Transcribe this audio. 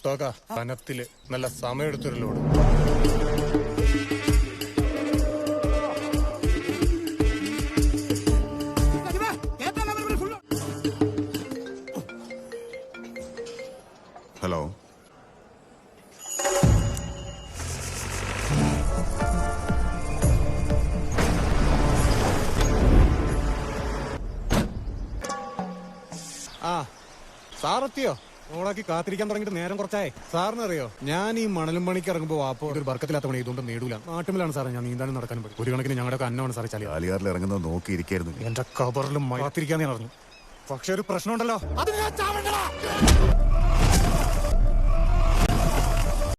കനത്തില് നല്ല സമയമെടുത്തൊരു load. Hello, ആ സാറെത്തിയോ? ഓളാക്കി കാത്തിരിക്കാൻ തുടങ്ങിയിട്ട് നേരം കുറച്ചായി. സാറിനറിയോ, ഞാൻ ഈ മണലും പണിക്ക് ഇറങ്ങുമ്പോൾ വാപ്പോ ഒരു ബർക്കത്തില്ലാത്ത പണി ഇതുകൊണ്ട് നേടൂല. നാട്ടുമിലാണ് സാറേ ഞാൻ നീന്താനും നടക്കാനും പറ്റും. ഒരു കണക്കിന് ഞങ്ങളുടെ അന്നമാണ് സാറേ ചാലി. ചാലിയാറിൽ ഇറങ്ങുന്നത് നോക്കിയിരിക്കായിരുന്നു. എന്റെ കബറിലും കാത്തിരിക്കാന്ന് പറഞ്ഞു. പക്ഷെ ഒരു പ്രശ്നമുണ്ടല്ലോ, അത് ഞാൻ ചാവണ്ടടാ.